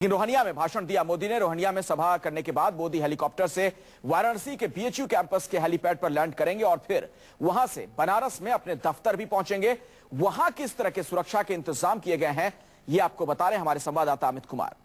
रोहनिया में भाषण दिया मोदी ने। रोहनिया में सभा करने के बाद मोदी हेलीकॉप्टर से वाराणसी के बीएचयू कैंपस के हेलीपैड पर लैंड करेंगे और फिर वहां से बनारस में अपने दफ्तर भी पहुंचेंगे। वहां किस तरह के सुरक्षा के इंतजाम किए गए हैं, ये आपको बता रहे हैं हमारे संवाददाता अमित कुमार।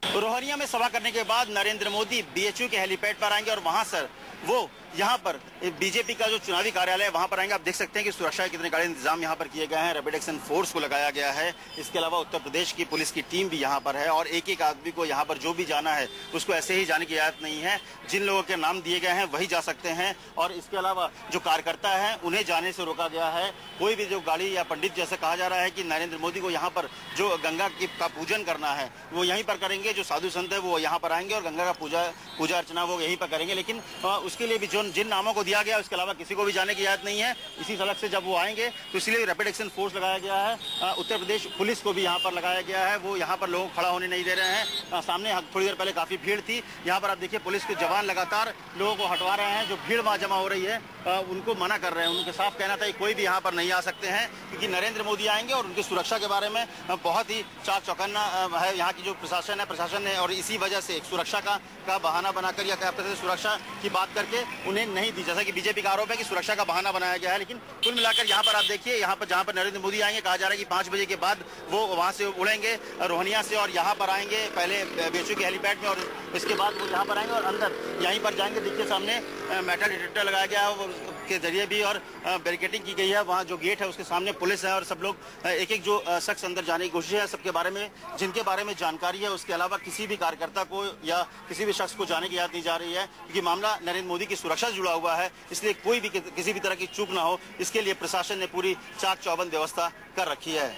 रोहनिया में सभा करने के बाद नरेंद्र मोदी बीएचयू के हेलीपैड पर आएंगे और वहां सर वो यहाँ पर बीजेपी का जो चुनावी कार्यालय है वहां पर आएंगे। आप देख सकते हैं कि सुरक्षा के कितने कड़े इंतजाम यहाँ पर किए गए हैं। रैपिड एक्शन फोर्स को लगाया गया है। इसके अलावा उत्तर प्रदेश की पुलिस की टीम भी यहाँ पर है और एक एक आदमी को यहाँ पर जो भी जाना है उसको ऐसे ही जाने की इजाजत नहीं है। जिन लोगों के नाम दिए गए हैं वही जा सकते हैं और इसके अलावा जो कार्यकर्ता है उन्हें जाने से रोका गया है। कोई भी जो गाड़ी या पंडित जैसे कहा जा रहा है कि नरेंद्र मोदी को यहाँ पर जो गंगा का पूजन करना है वो यहीं पर करेंगे। जो साधु संत है वो यहाँ पर आएंगे और गंगा का पूजा अर्चना वो यहीं पर करेंगे। लेकिन उसके लिए भी जिन नामों को दिया गया उसके अलावा किसी को भी जाने की इजाजत नहीं है। इसी सड़क से जब वो आएंगे तो इसलिए रैपिड एक्शन फोर्स लगाया गया है। उत्तर प्रदेश पुलिस को भी यहाँ पर लगाया गया है। वो यहाँ पर लोगों को खड़ा होने नहीं दे रहे हैं। सामने थोड़ी देर पहले काफी भीड़ थी। यहाँ पर आप देखिए पुलिस के जवान लगातार लोगों को हटवा रहे हैं। जो भीड़ वहां जमा हो रही है उनको मना कर रहे हैं। उनके साफ कहना था कि कोई भी यहाँ पर नहीं आ सकते हैं क्योंकि नरेंद्र मोदी आएंगे और उनकी सुरक्षा के बारे में बहुत ही चाक चौकन्ना है यहाँ की जो प्रशासन है और इसी वजह से सुरक्षा का बहाना बनाकर या सुरक्षा की बात करके उन्हें नहीं दी। जैसा कि बीजेपी का आरोप है कि सुरक्षा का बहाना बनाया गया है। लेकिन कुल मिलाकर यहाँ पर आप देखिए यहाँ पर जहाँ पर नरेंद्र मोदी आएंगे कहा जा रहा है कि 5 बजे के बाद वो वहाँ से उड़ेंगे रोहनिया से और यहाँ पर आएंगे पहले बीएचयू के हेलीपैड में और इसके बाद वो यहाँ पर आएंगे और अंदर यहीं पर जाएंगे। देखिए सामने मेटल डिटेक्टर लगाया गया है के जरिए भी और बैरिकेडिंग की गई है। वहाँ जो गेट है उसके सामने पुलिस है और सब लोग एक एक जो शख्स अंदर जाने की कोशिश है सबके बारे में जिनके बारे में जानकारी है। उसके अलावा किसी भी कार्यकर्ता को या किसी भी शख्स को जाने की इजाजत दी जा रही है क्योंकि मामला नरेंद्र मोदी की सुरक्षा से जुड़ा हुआ है। इसलिए कोई भी किसी भी तरह की चूक ना हो इसके लिए प्रशासन ने पूरी चाक चौबंद व्यवस्था कर रखी है।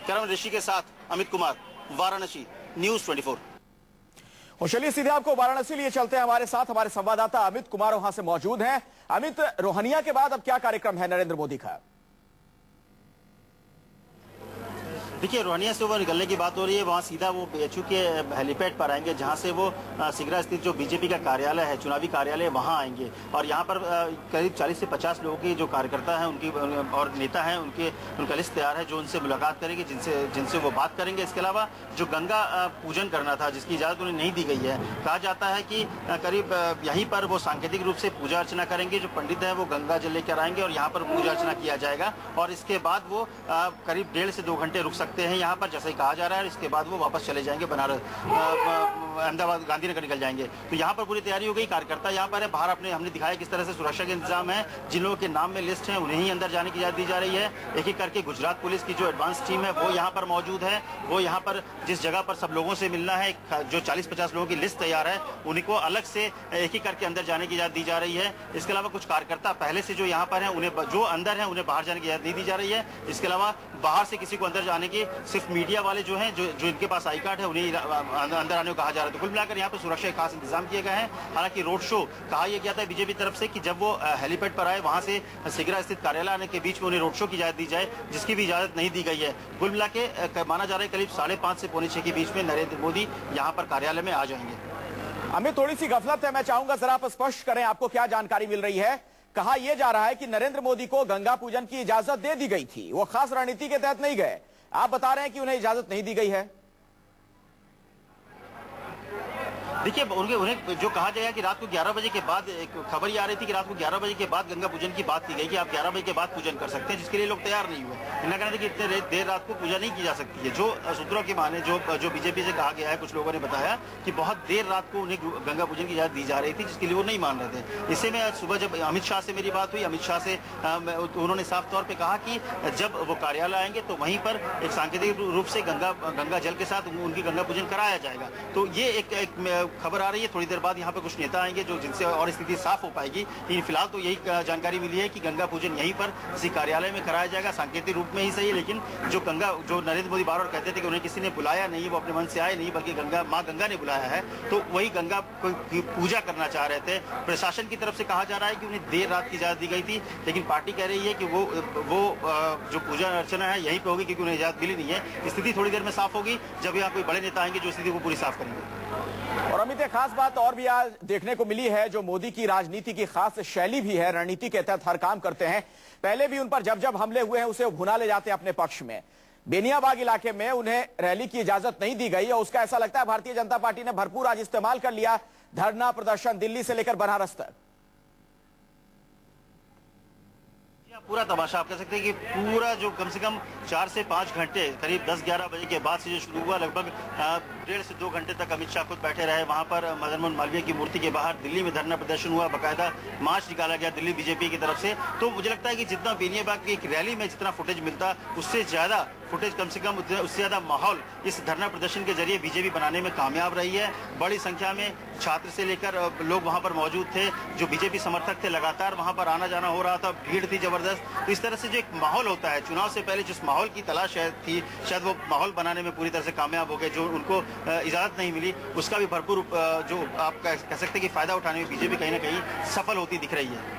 कैमरामैन ऋषि के साथ अमित कुमार, वाराणसी, न्यूज़ 24। और चलिए सीधे आपको वाराणसी लिए चलते हैं। हमारे साथ हमारे संवाददाता अमित कुमार वहां से मौजूद हैं। अमित, रोहनिया के बाद अब क्या कार्यक्रम है नरेंद्र मोदी का? देखिए रोहनिया से वो निकलने की बात हो रही है। वहाँ सीधा वो बीएचयू के हेलीपैड पर आएंगे जहाँ से वो सिगरा स्थित जो बीजेपी का कार्यालय है, चुनावी कार्यालय, वहाँ आएंगे और यहाँ पर करीब 40 से 50 लोगों की जो कार्यकर्ता हैं उनकी और नेता हैं उनका लिस्ट तैयार है जो उनसे मुलाकात करेंगे, जिनसे वो बात करेंगे। इसके अलावा जो गंगा पूजन करना था जिसकी इजाज़त उन्हें नहीं दी गई है, कहा जाता है कि करीब यहीं पर वो सांकेतिक रूप से पूजा अर्चना करेंगे। जो पंडित है वो गंगा जल लेकर आएंगे और यहाँ पर पूजा अर्चना किया जाएगा और इसके बाद वो करीब 1.5 से 2 घंटे रुक सकते हैं यहाँ पर जैसे ही कहा जा रहा है। इसके बाद वो वापस चले जाएंगे बनारस, अहमदाबाद, गांधीनगर निकल जाएंगे। तो यहाँ पर पूरी तैयारी हो गई। कार्यकर्ता यहाँ पर है। बाहर हमने दिखाया किस तरह से सुरक्षा के इंतजाम है। जिन लोगों के नाम में लिस्ट है उन्हें ही अंदर जाने की इजाजत दी जा रही है। एक एक करके गुजरात पुलिस की जो एडवांस टीम है वो यहाँ पर मौजूद है। वो यहाँ पर जिस जगह पर सब लोगों से मिलना है, जो 40-50 लोगों की लिस्ट तैयार है उनको अलग से एक एक करके अंदर जाने की इजाजत दी जा रही है। इसके अलावा कुछ कार्यकर्ता पहले से जो यहाँ पर है उन्हें जो अंदर है उन्हें बाहर जाने की इजाजत नहीं दी जा रही है। इसके अलावा बाहर से किसी को अंदर जाने की सिर्फ मीडिया वाले जो हैं जो इनके पास आई कार्ड है उन्हें अंदर आने को कहा जा रहा है। तो कुल मिलाकर यहाँ पर सुरक्षा के खास इंतजाम किए गए हैं। हालांकि रोड शो कहा यह गया था बीजेपी तरफ से कि जब वो हेलीपैड पर आए वहां से सिगरा स्थित कार्यालय आने के बीच में उन्हें रोड शो की इजाजत दी जाए, जिसकी भी इजाजत नहीं दी गई है। कुल मिला के माना जा रहा है करीब 5:30 से 5:45 के बीच में नरेंद्र मोदी यहाँ पर कार्यालय में आ जाएंगे। हमें थोड़ी सी गफलत है, मैं चाहूंगा जरा आप स्पष्ट करें आपको क्या जानकारी मिल रही है। कहा यह जा रहा है कि नरेंद्र मोदी को गंगा पूजन की इजाजत दे दी गई थी, वो खास रणनीति के तहत नहीं गए। आप बता रहे हैं कि उन्हें इजाजत नहीं दी गई है। देखिए उन्हें जो कहा जाएगा कि रात को 11 बजे के बाद एक खबर ये आ रही थी कि रात को 11 बजे के बाद गंगा पूजन की बात की गई कि आप 11 बजे के बाद पूजन कर सकते हैं, जिसके लिए लोग तैयार नहीं हुए। इनका कहना था कि इतने देर रात को पूजा नहीं की जा सकती है। जो सूत्रों की माने जो बीजेपी से कहा गया है, कुछ लोगों ने बताया कि बहुत देर रात को उन्हें गंगा पूजन की इजाजत दी जा रही थी, जिसके लिए वो नहीं मान रहे थे। इससे में आज सुबह जब अमित शाह से मेरी बात हुई, अमित शाह से उन्होंने साफ तौर पर कहा कि जब वो कार्यालय आएंगे तो वहीं पर एक सांकेतिक रूप से गंगा जल के साथ उनकी गंगा पूजन कराया जाएगा। तो ये एक खबर आ रही है। थोड़ी देर बाद यहाँ पर कुछ नेता आएंगे जो जिनसे और स्थिति साफ हो पाएगी। लेकिन फिलहाल तो यही जानकारी मिली है कि गंगा पूजन यहीं पर किसी कार्यालय में कराया जाएगा, सांकेतिक रूप में ही सही। लेकिन जो नरेंद्र मोदी बार बार कहते थे कि उन्हें किसी ने बुलाया नहीं, वो अपने मन से आए नहीं, बल्कि माँ गंगा ने बुलाया है, तो वही गंगा की पूजा करना चाह रहे थे। प्रशासन की तरफ से कहा जा रहा है कि उन्हें देर रात की इजाजत दी गई थी, लेकिन पार्टी कह रही है कि वो जो पूजा अर्चना है यहीं पे होगी क्योंकि उन्हें इजाजत मिली नहीं है। स्थिति थोड़ी देर में साफ होगी जब यहाँ कोई बड़े नेता आएंगे जो स्थिति को पूरी साफ करेंगे। और अमित, एक खास बात और भी आज देखने को मिली है, जो मोदी की राजनीति की खास शैली भी है, रणनीति के तहत हर काम करते हैं। पहले भी उन पर जब जब हमले हुए हैं उसे भुना ले जाते हैं अपने पक्ष में। बेनियाबाग इलाके में उन्हें रैली की इजाजत नहीं दी गई और उसका ऐसा लगता है भारतीय जनता पार्टी ने भरपूर आज इस्तेमाल कर लिया। धरना प्रदर्शन दिल्ली से लेकर बनारस तक पूरा तमाशा आप कह सकते हैं कि पूरा जो कम से कम 4 से 5 घंटे करीब 10-11 बजे के बाद से जो शुरू हुआ, लगभग 1.5 से 2 घंटे तक अमित शाह खुद बैठे रहे वहां पर मदन मोहन मालवीय की मूर्ति के बाहर। दिल्ली में धरना प्रदर्शन हुआ, बाकायदा मार्च निकाला गया दिल्ली बीजेपी की तरफ से। तो मुझे लगता है कि जितना बेनियाबाग की एक रैली में जितना फुटेज मिलता, उससे ज्यादा फुटेज, कम से कम उससे ज्यादा माहौल इस धरना प्रदर्शन के जरिए बीजेपी बनाने में कामयाब रही है। बड़ी संख्या में छात्र से लेकर लोग वहां पर मौजूद थे, जो बीजेपी समर्थक थे। लगातार वहां पर आना जाना हो रहा था, भीड़ थी जबरदस्त। तो इस तरह से जो एक माहौल होता है, चुनाव से पहले जिस माहौल की तलाश थी, शायद वो माहौल बनाने में पूरी तरह से कामयाब हो गए। जो उनको इजाजत नहीं मिली, उसका भी भरपूर जो आप कह सकते हैं कि फायदा उठाने में बीजेपी कहीं ना कहीं सफल होती दिख रही है।